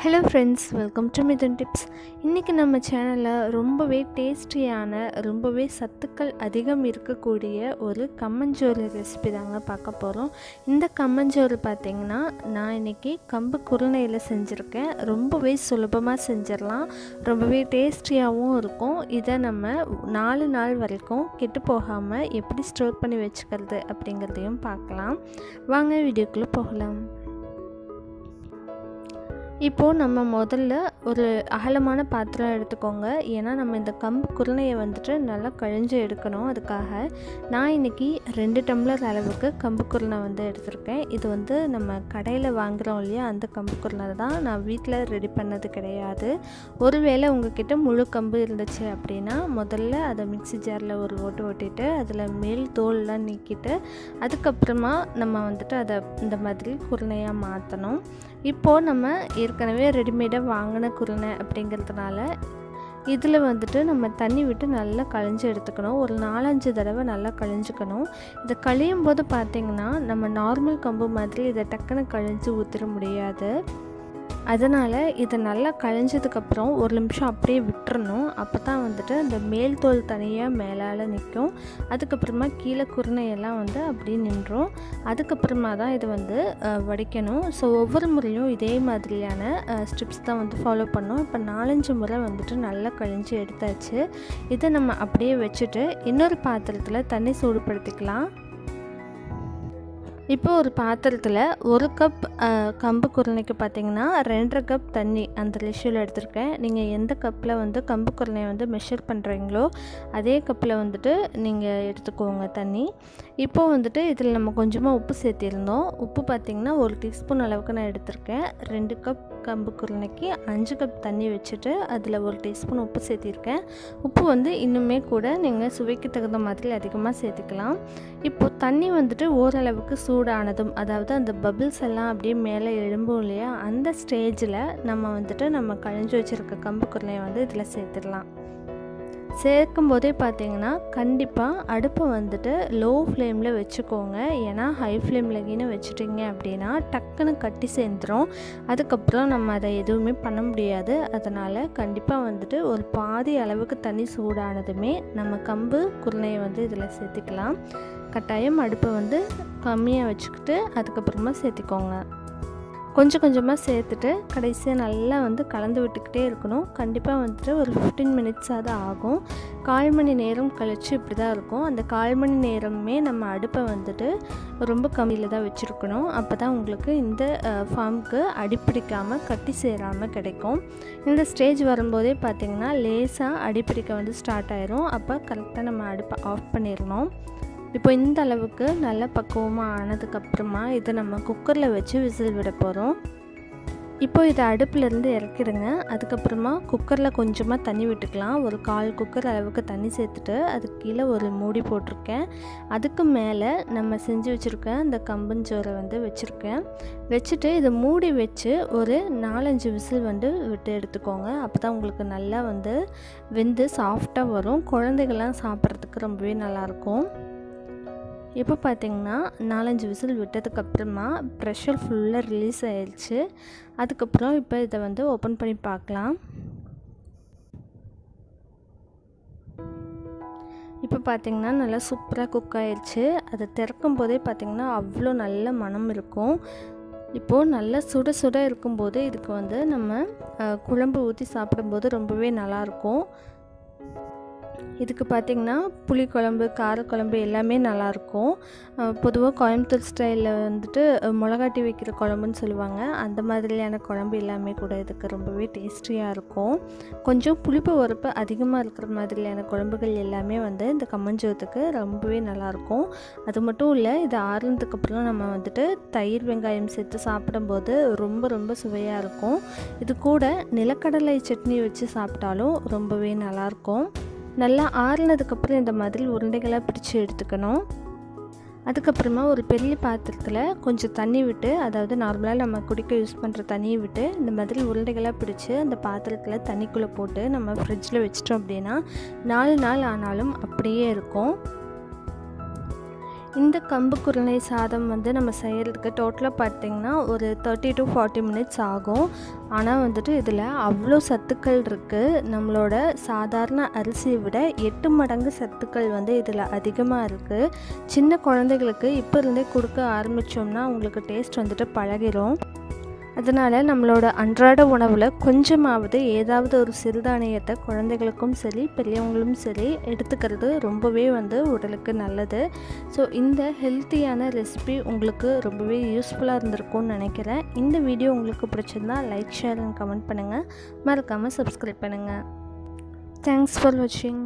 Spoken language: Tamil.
Hello friends, welcome to Mithuntips. இன்னைக்கு நம்ம சேனல்ல ரொம்பவே டேஸ்டியான ரொம்பவே சத்துக்கள் அதிகம் இருக்கக்கூடிய ஒரு கம்மஞ்சோறு ரெசிபி தாங்க பார்க்க போறோம். இந்த கம்மஞ்சோறு பாத்தீங்கன்னா நான் இன்னைக்கு கம்பு குருணையில செஞ்சிருக்கேன். ரொம்பவே சுலபமா செஞ்சிரலாம். ரொம்பவே டேஸ்டியாவும் இருக்கும். இத நம்ம 4 நாள் வரைக்கும் கெட்டு போகாம எப்படி ஸ்டோர் பண்ணி வெச்சுக்கிறது அப்படிங்கறதையும் பார்க்கலாம். வாங்க வீடியோக்குள்ள போகலாம். இப்போ நம்ம முதல்ல ஒரு அகலமான பாத்திரம் எடுத்துக்கோங்க. ஏன்னா நம்ம இந்த கம்பு குருணையை வந்துட்டு நல்லா கழிஞ்சு எடுக்கணும். அதுக்காக நான் இன்னைக்கு 2 டம்ளர் அளவுக்கு கம்பு குருணை வந்து எடுத்திருக்கேன். இது வந்து நம்ம கடையில் வாங்குறோம் இல்லையா, அந்த கம்பு குருணை தான். நான் வீட்டில் ரெடி பண்ணது கிடையாது. ஒருவேளை உங்ககிட்ட முழு கம்பு இருந்துச்சு அப்படின்னா முதல்ல அதை மிக்ஸி ஜாரில் ஒரு ஓட்டு ஓட்டிட்டு அதில் மேல் தோல்லாம் நீக்கிட்டு அதுக்கப்புறமா நம்ம வந்துட்டு அதை இந்த மாதிரி குருணையாக மாற்றணும். இப்போது நம்ம ஏற்கனவே ரெடிமேடாக வாங்கின குருணை அப்படிங்கிறதுனால இதில் வந்துட்டு நம்ம தண்ணி விட்டு நல்லா கழிஞ்சு எடுத்துக்கணும். ஒரு 4-5 தடவை நல்லா கழிஞ்சுக்கணும். இதை கழியும் போது பார்த்திங்கன்னா நம்ம நார்மல் கம்பு மாதிரி இதை டக்குன்னு கழிஞ்சு ஊற்றிட முடியாது. அதனால் இதை நல்லா கழிஞ்சதுக்கப்புறம் ஒரு நிமிஷம் அப்படியே விட்டுறணும். அப்போ தான் வந்துட்டு அந்த மேல் தோல் தனியாக மேலால் நிற்கும். அதுக்கப்புறமா கீழே குருணையெல்லாம் வந்து அப்படியே நின்றும். அதுக்கப்புறமா தான் இது வந்து வடிக்கணும். ஸோ ஒவ்வொரு முறையும் இதே மாதிரியான ஸ்டெப்ஸ் தான் வந்து ஃபாலோ பண்ணோம். இப்போ 4-5 முறை வந்துட்டு நல்லா கழிஞ்சு எடுத்தாச்சு. இதை நம்ம அப்படியே வச்சுட்டு இன்னொரு பாத்திரத்தில் தண்ணி சூடுபடுத்திக்கலாம். இப்போ ஒரு பாத்திரத்தில் 1 கப் கம்பு குருணைக்கு பார்த்திங்கன்னா 2.5 கப் தண்ணி அந்த ரேஷியோவில் எடுத்திருக்கேன். நீங்கள் எந்த கப்பில் வந்து கம்பு குருணையை வந்து மெஷர் பண்ணுறீங்களோ அதே கப்பில் வந்துட்டு நீங்கள் எடுத்துக்கோங்க தண்ணி. இப்போது வந்துட்டு இதில் நம்ம கொஞ்சமாக உப்பு சேர்த்திருந்தோம். உப்பு பார்த்திங்கன்னா 1 டீஸ்பூன் அளவுக்கு நான் எடுத்திருக்கேன். 2 கப் கம்பு குருணைக்கு 5 கப் தண்ணி வச்சுட்டு அதில் 1 டீஸ்பூன் உப்பு சேர்த்திருக்கேன். உப்பு வந்து இன்னுமே கூட நீங்கள் சுவைக்கு தகுந்த மாதிரி அதிகமாக சேர்த்துக்கலாம். இப்போது தண்ணி வந்துட்டு ஓரளவுக்கு சூடானதும், அதாவது அந்த பபிள்ஸ் எல்லாம் அப்படியே மேலே எழும்பும் இல்லையா, அந்த ஸ்டேஜில் நம்ம கழிஞ்சு வச்சுருக்க கம்பு குருணையை வந்து இதில் சேர்த்துடலாம். சேர்க்கும் போதே பார்த்தீங்கன்னா கண்டிப்பாக அடுப்பை வந்துட்டு லோ ஃப்ளேமில் வச்சுக்கோங்க. ஏன்னா ஹை ஃப்ளேமில் வச்சுட்டிங்க அப்படின்னா டக்குன்னு கட்டி சேர்ந்துடும். அதுக்கப்புறம் நம்ம அதை எதுவுமே பண்ண முடியாது. அதனால் கண்டிப்பாக வந்துட்டு ஒரு பாதி அளவுக்கு தண்ணி சூடானதுமே நம்ம கம்பு குருணையை வந்து இதில் சேர்த்துக்கலாம். கட்டாயம் அடுப்பை வந்து கம்மியாக வச்சுக்கிட்டு அதுக்கப்புறமா சேர்த்திக்கோங்க. கொஞ்சம் கொஞ்சமாக சேர்த்துட்டு கடைசியாக நல்லா வந்து கலந்து விட்டுக்கிட்டே இருக்கணும். கண்டிப்பாக வந்துட்டு ஒரு 15 மினிட்ஸாவது ஆகும். 1/4 மணி நேரம் கழித்து இப்படி தான் இருக்கும். அந்த 1/4 மணி நேரமே நம்ம அடுப்பை வந்துட்டு ரொம்ப கம்மியில் தான் வச்சுருக்கணும். அப்போ தான் உங்களுக்கு இந்த ஃபார்முக்கு அடிப்பிடிக்காமல் கட்டி சேராமல் கிடைக்கும். இந்த ஸ்டேஜ் வரும்போதே பார்த்திங்கன்னா லேசாக அடிப்பிடிக்க வந்து ஸ்டார்ட் ஆயிரும். அப்போ கரெக்டாக நம்ம அடுப்பை ஆஃப் பண்ணிடணும். இப்போ இந்த அளவுக்கு நல்ல பக்குவமாக ஆனதுக்கப்புறமா இதை நம்ம குக்கரில் வச்சு விசில் விட போகிறோம். இப்போ இதை அடுப்புலேருந்து இறக்கிடுங்க. அதுக்கப்புறமா குக்கரில் கொஞ்சமாக தண்ணி விட்டுக்கலாம். ஒரு 1/4 குக்கர் அளவுக்கு தண்ணி சேர்த்துட்டு அதுக்கு கீழே ஒரு மூடி போட்டிருக்கேன். அதுக்கு மேலே நம்ம செஞ்சு வச்சுருக்க அந்த கம்பஞ்சோரை வந்து வச்சுட்டு இதை மூடி வச்சு ஒரு 4-5 விசில் வந்து விட்டு எடுத்துக்கோங்க. அப்போ தான் உங்களுக்கு நல்லா வந்து வெந்து சாஃப்டாக வரும். குழந்தைகள்லாம் சாப்பிட்றதுக்கு ரொம்பவே நல்லாயிருக்கும். இப்போ பார்த்திங்கன்னா 4-5 விசில் விட்டதுக்கப்புறமா ப்ரெஷர் ஃபுல்லாக ரிலீஸ் ஆயிடுச்சு. அதுக்கப்புறம் இப்போ இதை வந்து ஓப்பன் பண்ணி பார்க்கலாம். இப்போ பார்த்திங்கன்னா நல்லா சூப்பராக குக் ஆயிடுச்சு. அதை திறக்கும் போதே பார்த்திங்கன்னா அவ்வளோ நல்ல மனம் இருக்கும். இப்போது நல்லா சுட சுட இருக்கும்போது இதுக்கு வந்து நம்ம குழம்பு ஊற்றி சாப்பிடும்போது ரொம்பவே நல்லாயிருக்கும். இதுக்கு பார்த்திங்கன்னா புளிக்குழம்பு, காரக்குழம்பு எல்லாமே நல்லாயிருக்கும். பொதுவாக கோயம்புத்தூர் ஸ்டைலில் வந்துட்டு மிளகாட்டி வைக்கிற குழம்புன்னு சொல்லுவாங்க. அந்த மாதிரியான குழம்பு எல்லாமே கூட இதுக்கு ரொம்பவே டேஸ்டியாக இருக்கும். கொஞ்சம் புளிப்பு உரப்பு அதிகமாக இருக்கிற மாதிரியான குழம்புகள் எல்லாமே வந்து இந்த கம்மஞ்சோத்துக்கு ரொம்பவே நல்லாயிருக்கும். அது மட்டும் இல்லை, இது ஆறுனதுக்கப்புறம் நம்ம வந்துட்டு தயிர் வெங்காயம் சேர்த்து சாப்பிடும்போது ரொம்ப ரொம்ப சுவையாக இருக்கும். இது கூட நிலக்கடலை சட்னி வச்சு சாப்பிட்டாலும் ரொம்பவே நல்லாயிருக்கும். நல்லா ஆறுனதுக்கப்புறம் இந்த மாதிரி உருண்டைகளாக பிடிச்சி எடுத்துக்கணும். அதுக்கப்புறமா ஒரு பெரிய பாத்திரத்தில் கொஞ்சம் தண்ணி விட்டு, அதாவது நார்மலாக நம்ம குடிக்க யூஸ் பண்ணுற தண்ணியை விட்டு இந்த மாதிரி உருண்டைகளாக பிடிச்சி அந்த பாத்திரத்தில் தண்ணிக்குள்ளே போட்டு நம்ம ஃப்ரிட்ஜில் வச்சிட்டோம் அப்படின்னா 4 நாள் ஆனாலும் அப்படியே இருக்கும். இந்த கம்பு குருணை சாதம் வந்து நம்ம செய்கிறதுக்கு டோட்டலாக பார்த்திங்கன்னா ஒரு 30 to 40 மினிட்ஸ் ஆகும். ஆனால் வந்துட்டு இதில் அவ்வளோ சத்துக்கள் இருக்குது. நம்மளோட சாதாரண அரிசியை விட 8 மடங்கு சத்துக்கள் வந்து இதில் அதிகமாக இருக்குது. சின்ன குழந்தைகளுக்கு இப்போ இருந்தே கொடுக்க ஆரம்பித்தோம்னா அவங்களுக்கு டேஸ்ட் வந்துட்டு பழகிடும். அதனால் நம்மளோட அன்றாட உணவில் கொஞ்சமாவது ஏதாவது ஒரு சிறுதானியத்தை குழந்தைகளுக்கும் சரி பெரியவங்களும் சரி எடுத்துக்கிறது ரொம்பவே வந்து உடலுக்கு நல்லது. ஸோ இந்த ஹெல்த்தியான ரெசிபி உங்களுக்கு ரொம்பவே யூஸ்ஃபுல்லாக இருந்திருக்கும்னு நினைக்கிறேன். இந்த வீடியோ உங்களுக்கு பிடிச்சிருந்தா லைக், ஷேர் அண்ட் கமெண்ட் பண்ணுங்கள். மறக்காமல் சப்ஸ்கிரைப் பண்ணுங்கள். தேங்க்ஸ் ஃபார் வாட்சிங்.